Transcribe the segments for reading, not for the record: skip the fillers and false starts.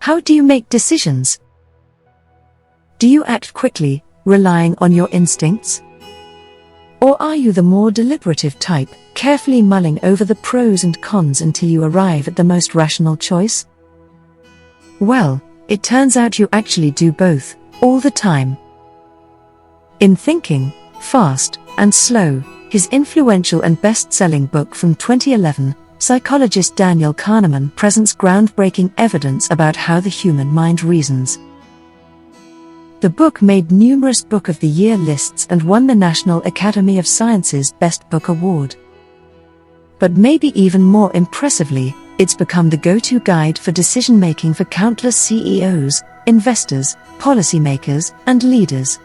How do you make decisions? Do you act quickly, relying on your instincts? Or are you the more deliberative type, carefully mulling over the pros and cons until you arrive at the most rational choice? Well, it turns out you actually do both, all the time. In Thinking, Fast and Slow, his influential and best-selling book from 2011, psychologist Daniel Kahneman presents groundbreaking evidence about how the human mind reasons. The book made numerous Book of the Year lists and won the National Academy of Sciences Best Book Award. But maybe even more impressively, it's become the go-to guide for decision-making for countless CEOs, investors, policymakers, and leaders.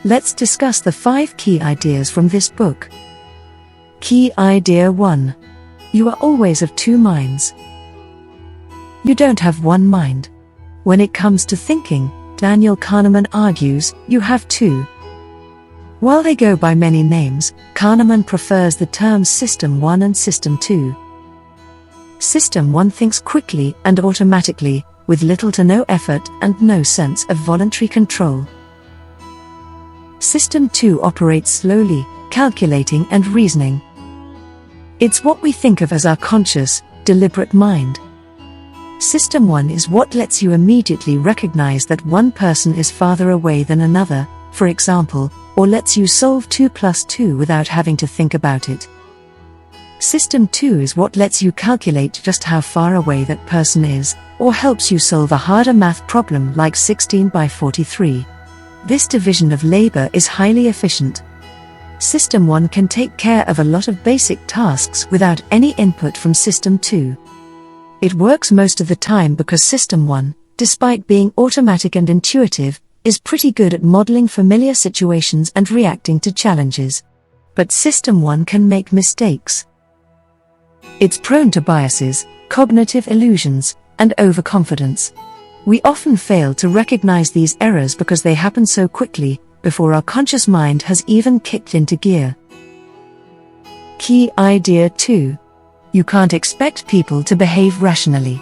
Let's discuss the 5 key ideas from this book. Key idea 1. You are always of 2 minds. You don't have one mind. When it comes to thinking, Daniel Kahneman argues, you have 2. While they go by many names, Kahneman prefers the terms System 1 and System 2. System 1 thinks quickly and automatically, with little to no effort and no sense of voluntary control. System 2 operates slowly, calculating and reasoning. It's what we think of as our conscious, deliberate mind. System 1 is what lets you immediately recognize that one person is farther away than another, for example, or lets you solve 2 plus 2 without having to think about it. System 2 is what lets you calculate just how far away that person is, or helps you solve a harder math problem like 16 by 43. This division of labor is highly efficient. System 1 can take care of a lot of basic tasks without any input from System 2. It works most of the time because System 1, despite being automatic and intuitive, is pretty good at modeling familiar situations and reacting to challenges. But System 1 can make mistakes. It's prone to biases, cognitive illusions, and overconfidence. We often fail to recognize these errors because they happen so quickly, before our conscious mind has even kicked into gear. Key idea 2. You can't expect people to behave rationally.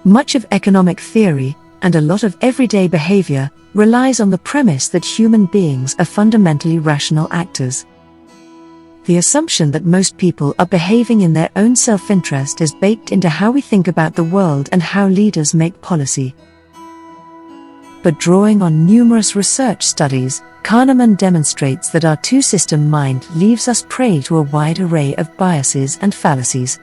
Much of economic theory, and a lot of everyday behavior, relies on the premise that human beings are fundamentally rational actors. The assumption that most people are behaving in their own self-interest is baked into how we think about the world and how leaders make policy. But drawing on numerous research studies, Kahneman demonstrates that our two-system mind leaves us prey to a wide array of biases and fallacies.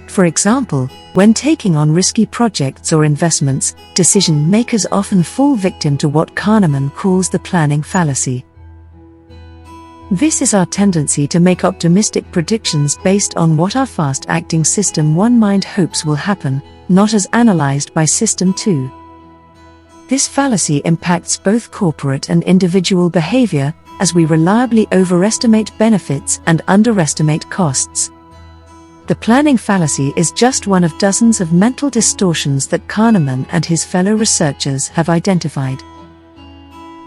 For example, when taking on risky projects or investments, decision-makers often fall victim to what Kahneman calls the planning fallacy. This is our tendency to make optimistic predictions based on what our fast-acting System 1 mind hopes will happen, not as analyzed by System 2. This fallacy impacts both corporate and individual behavior, as we reliably overestimate benefits and underestimate costs. The planning fallacy is just one of dozens of mental distortions that Kahneman and his fellow researchers have identified.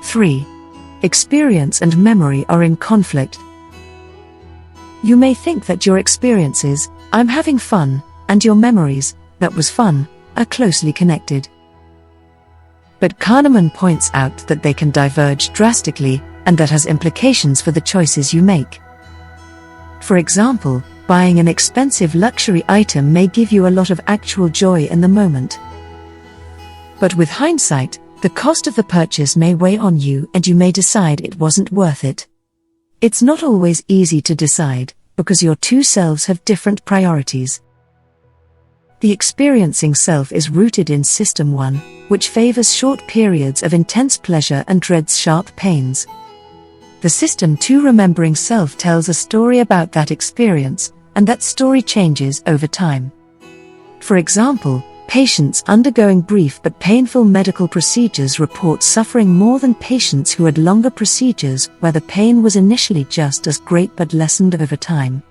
3. Experience and memory are in conflict. You may think that your experiences, "I'm having fun," and your memories, "that was fun," are closely connected. But Kahneman points out that they can diverge drastically, and that has implications for the choices you make. For example, buying an expensive luxury item may give you a lot of actual joy in the moment. But with hindsight, the cost of the purchase may weigh on you and you may decide it wasn't worth it. It's not always easy to decide, because your two selves have different priorities. The experiencing self is rooted in System 1, which favors short periods of intense pleasure and dreads sharp pains. The System 2 remembering self tells a story about that experience, and that story changes over time. For example, patients undergoing brief but painful medical procedures report suffering more than patients who had longer procedures where the pain was initially just as great but lessened over time.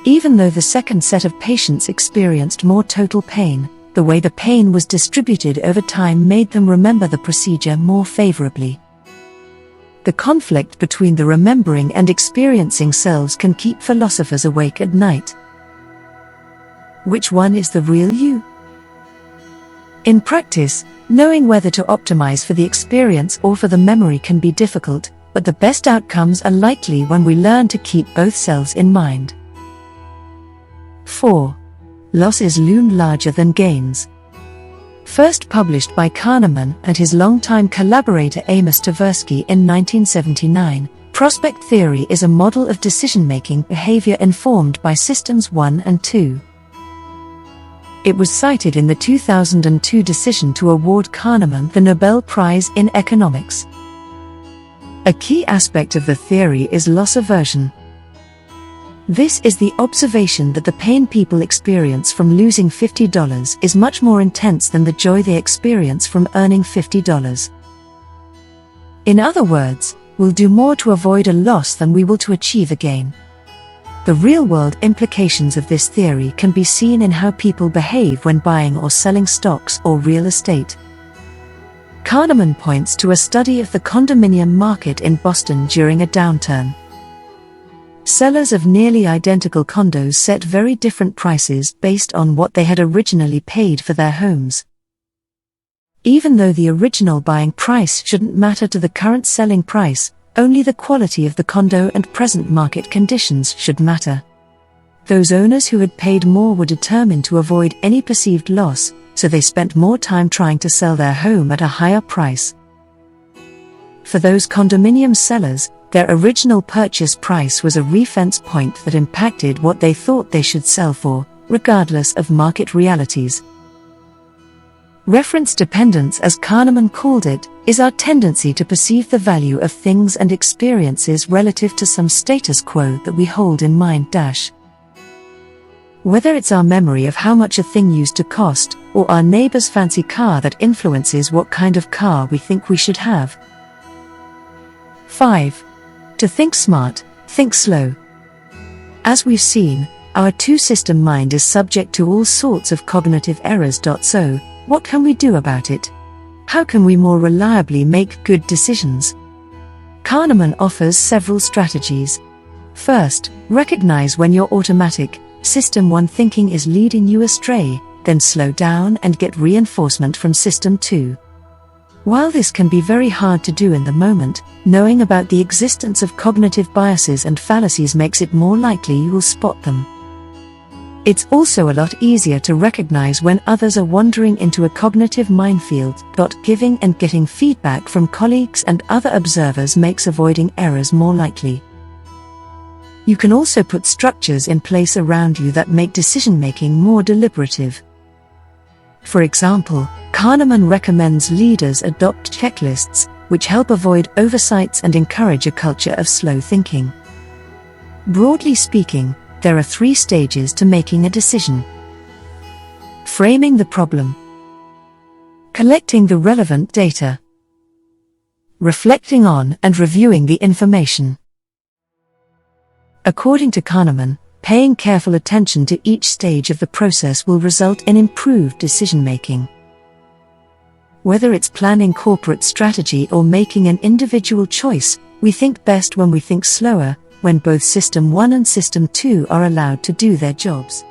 Even though the second set of patients experienced more total pain, the way the pain was distributed over time made them remember the procedure more favorably. The conflict between the remembering and experiencing selves can keep philosophers awake at night. Which one is the real you? In practice, knowing whether to optimize for the experience or for the memory can be difficult, but the best outcomes are likely when we learn to keep both selves in mind. 4. Losses loom larger than gains. First published by Kahneman and his longtime collaborator Amos Tversky in 1979, prospect theory is a model of decision-making behavior informed by systems 1 and 2. It was cited in the 2002 decision to award Kahneman the Nobel Prize in Economics. A key aspect of the theory is loss aversion. This is the observation that the pain people experience from losing $50 is much more intense than the joy they experience from earning $50. In other words, we'll do more to avoid a loss than we will to achieve a gain. The real-world implications of this theory can be seen in how people behave when buying or selling stocks or real estate. Kahneman points to a study of the condominium market in Boston during a downturn. Sellers of nearly identical condos set very different prices based on what they had originally paid for their homes. Even though the original buying price shouldn't matter to the current selling price, only the quality of the condo and present market conditions should matter. Those owners who had paid more were determined to avoid any perceived loss, so they spent more time trying to sell their home at a higher price. For those condominium sellers, their original purchase price was a reference point that impacted what they thought they should sell for, regardless of market realities. Reference dependence, as Kahneman called it, is our tendency to perceive the value of things and experiences relative to some status quo that we hold in mind. Whether it's our memory of how much a thing used to cost, or our neighbor's fancy car that influences what kind of car we think we should have. 5. To think smart, think slow. As we've seen, our two-system mind is subject to all sorts of cognitive errors. So, what can we do about it? How can we more reliably make good decisions? Kahneman offers several strategies. First, recognize when your automatic, System 1 thinking is leading you astray, then slow down and get reinforcement from System 2. While this can be very hard to do in the moment, knowing about the existence of cognitive biases and fallacies makes it more likely you will spot them. It's also a lot easier to recognize when others are wandering into a cognitive minefield. Giving and getting feedback from colleagues and other observers makes avoiding errors more likely. You can also put structures in place around you that make decision-making more deliberative. For example, Kahneman recommends leaders adopt checklists, which help avoid oversights and encourage a culture of slow thinking. Broadly speaking, there are 3 stages to making a decision. Framing the problem. Collecting the relevant data. Reflecting on and reviewing the information. According to Kahneman, paying careful attention to each stage of the process will result in improved decision-making. Whether it's planning corporate strategy or making an individual choice, we think best when we think slower, when both System 1 and System 2 are allowed to do their jobs.